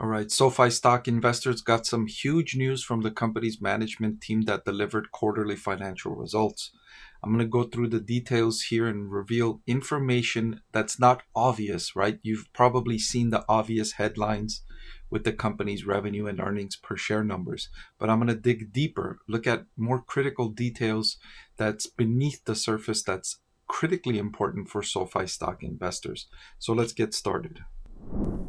All right, SoFi stock investors got some huge news from the company's management team that delivered quarterly financial results. I'm going to go through the details here and reveal information that's not obvious, right? You've probably seen the obvious headlines with the company's revenue and earnings per share numbers, but I'm going to dig deeper, look at more critical details that's beneath the surface that's critically important for SoFi stock investors. So let's get started.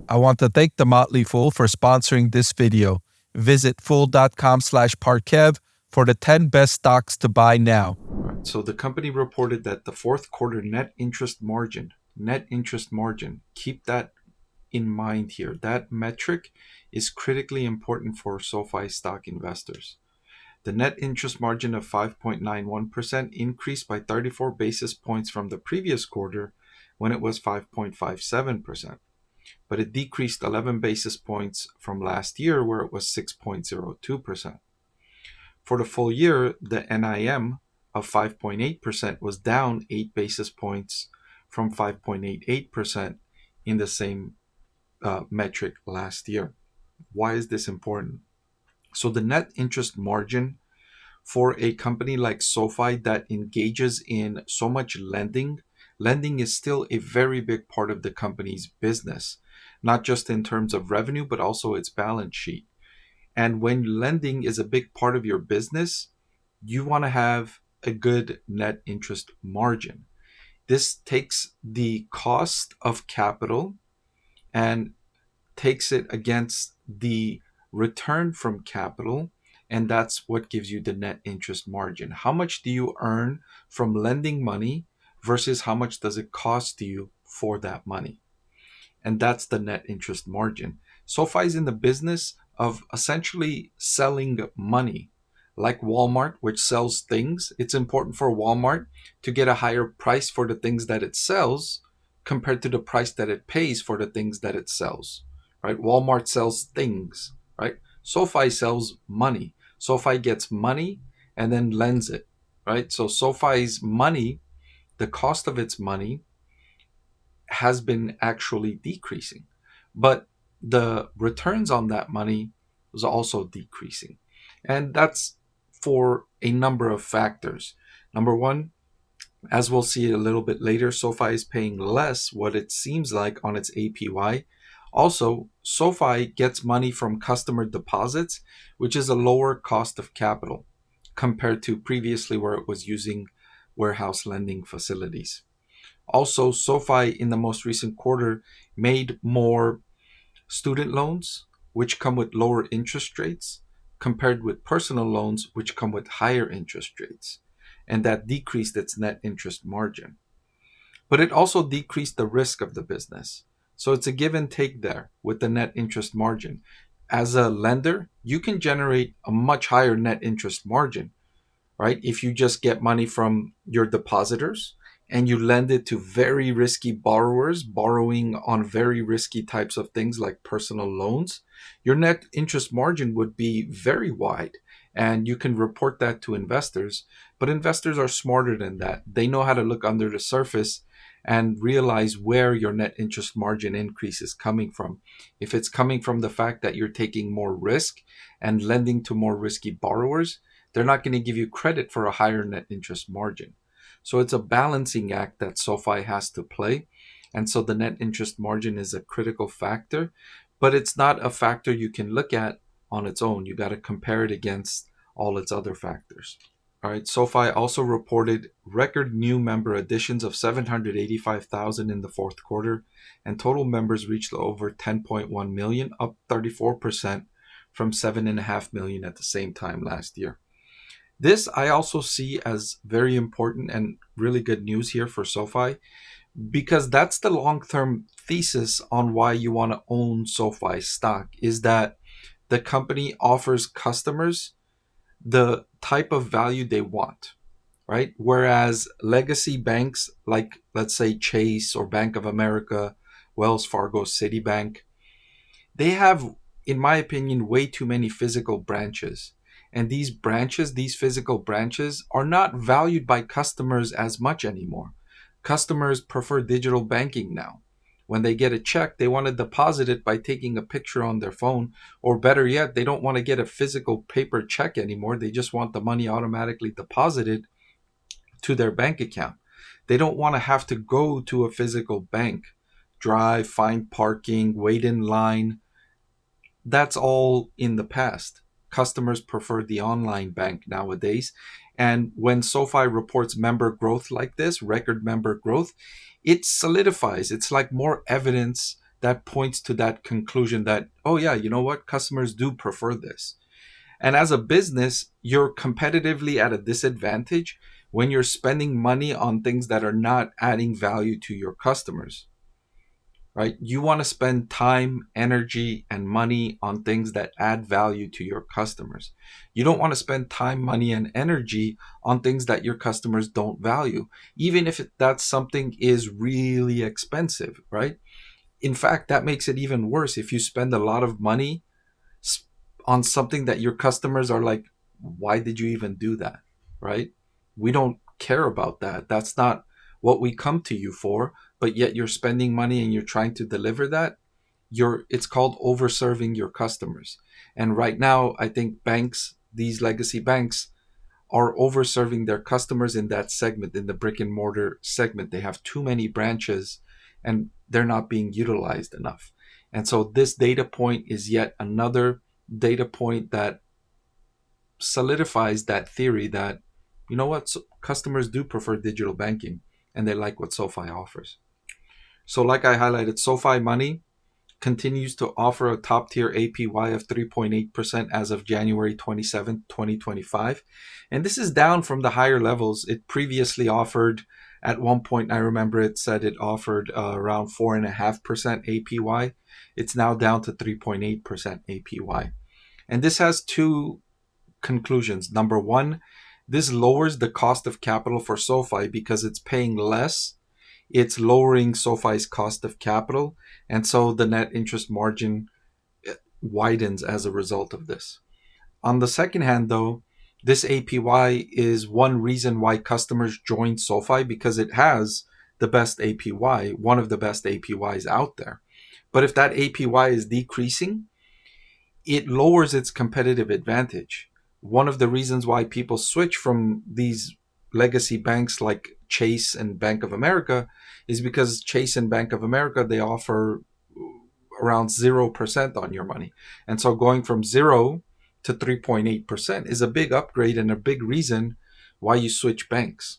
I want to thank the Motley Fool for sponsoring this video. Visit fool.com/Parkev for the 10 best stocks to buy now. So the company reported that the fourth quarter net interest margin, keep that in mind here. That metric is critically important for SoFi stock investors. The net interest margin of 5.91% increased by 34 basis points from the previous quarter when it was 5.57%. But it decreased 11 basis points from last year where it was 6.02%. For the full year, the NIM of 5.8% was down 8 basis points from 5.88% in the same metric last year. Why is this important? So the net interest margin for a company like SoFi that engages in so much lending is still a very big part of the company's business, not just in terms of revenue, but also its balance sheet. And when lending is a big part of your business, you want to have a good net interest margin. This takes the cost of capital and takes it against the return from capital, and that's what gives you the net interest margin. How much do you earn from lending money versus how much does it cost you for that money? And that's the net interest margin. SoFi is in the business of essentially selling money. Like Walmart, which sells things, it's important for Walmart to get a higher price for the things that it sells compared to the price that it pays for the things that it sells, right? Walmart sells things, right? SoFi sells money. SoFi gets money and then lends it, right? So SoFi's money, the cost of its money has been actually decreasing, but the returns on that money was also decreasing. And that's for a number of factors. Number one, as we'll see a little bit later, SoFi is paying less what it seems like on its APY. Also, SoFi gets money from customer deposits, which is a lower cost of capital compared to previously where it was using warehouse lending facilities. Also, SoFi in the most recent quarter made more student loans, which come with lower interest rates, compared with personal loans, which come with higher interest rates. And that decreased its net interest margin. But it also decreased the risk of the business. So it's a give and take there with the net interest margin. As a lender, you can generate a much higher net interest margin, right? If you just get money from your depositors and you lend it to very risky borrowers, borrowing on very risky types of things like personal loans, your net interest margin would be very wide. And you can report that to investors. But investors are smarter than that. They know how to look under the surface and realize where your net interest margin increase is coming from. If it's coming from the fact that you're taking more risk and lending to more risky borrowers, they're not going to give you credit for a higher net interest margin. So it's a balancing act that SoFi has to play. And so the net interest margin is a critical factor, but it's not a factor you can look at on its own. You got to compare it against all its other factors. All right, SoFi also reported record new member additions of 785,000 in the fourth quarter, and total members reached over 10.1 million, up 34% from 7.5 million at the same time last year. This I also see as very important and really good news here for SoFi, because that's the long-term thesis on why you want to own SoFi stock, is that the company offers customers the type of value they want, right? Whereas legacy banks like, let's say, Chase or Bank of America, Wells Fargo, Citibank, they have, in my opinion, way too many physical branches. And these physical branches, are not valued by customers as much anymore. Customers prefer digital banking now, When they get a check, they want to deposit it by taking a picture on their phone, or better yet, they don't want to get a physical paper check anymore. They just want the money automatically deposited to their bank account. They don't want to have to go to a physical bank, drive, find parking, wait in line. That's all in the past. Customers prefer the online bank nowadays. And when SoFi reports member growth like this, record member growth, it solidifies. It's like more evidence that points to that conclusion that, oh, yeah, you know what? Customers do prefer this. And as a business, you're competitively at a disadvantage when you're spending money on things that are not adding value to your customers, right? You want to spend time, energy, and money on things that add value to your customers. You don't want to spend time, money, and energy on things that your customers don't value, even if that something is really expensive, right? In fact, that makes it even worse if you spend a lot of money on something that your customers are like, why did you even do that? Right? We don't care about that. That's not what we come to you for, but yet you're spending money and you're trying to deliver that. It's called overserving your customers. And right now, I think banks, these legacy banks, are overserving their customers in that segment, in the brick and mortar segment. They have too many branches and they're not being utilized enough. And so this data point is yet another data point that solidifies that theory that, you know what, so customers do prefer digital banking and they like what SoFi offers. So like I highlighted, SoFi Money continues to offer a top tier APY of 3.8% as of January 27, 2025. And this is down from the higher levels it previously offered. At one point, I remember it said it offered around 4.5% APY. It's now down to 3.8% APY. And this has two conclusions. Number one, this lowers the cost of capital for SoFi because it's paying less. It's lowering SoFi's cost of capital. And so the net interest margin widens as a result of this. On the second hand, though, this APY is one reason why customers join SoFi because it has the best APY, one of the best APYs out there. But if that APY is decreasing, it lowers its competitive advantage. One of the reasons why people switch from these legacy banks like Chase and Bank of America is because Chase and Bank of America, they offer around 0% on your money. And so going from 0 to 3.8% is a big upgrade and a big reason why you switch banks,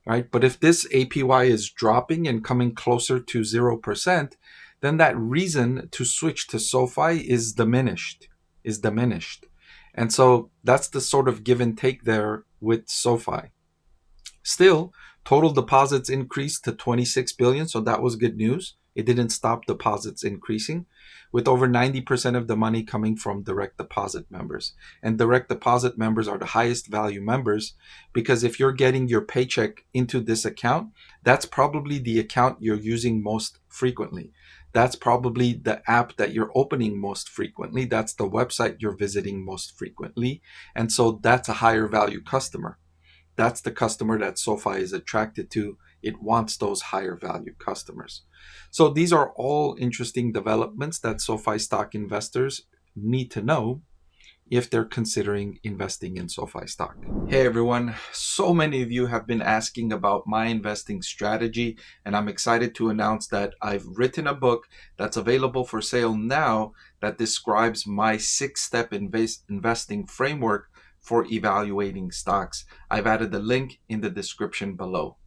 right? But if this APY is dropping and coming closer to 0%, then that reason to switch to SoFi is diminished. And so that's the sort of give and take there with SoFi. Still, total deposits increased to 26 billion, so that was good news. It didn't stop deposits increasing, with over 90% of the money coming from direct deposit members. And direct deposit members are the highest value members because if you're getting your paycheck into this account, that's probably the account you're using most frequently. That's probably the app that you're opening most frequently. That's the website you're visiting most frequently. And so that's a higher value customer. That's the customer that SoFi is attracted to. It wants those higher value customers. So these are all interesting developments that SoFi stock investors need to know if they're considering investing in SoFi stock. Hey everyone, so many of you have been asking about my investing strategy, and I'm excited to announce that I've written a book that's available for sale now that describes my 6-step investing framework for evaluating stocks. I've added the link in the description below.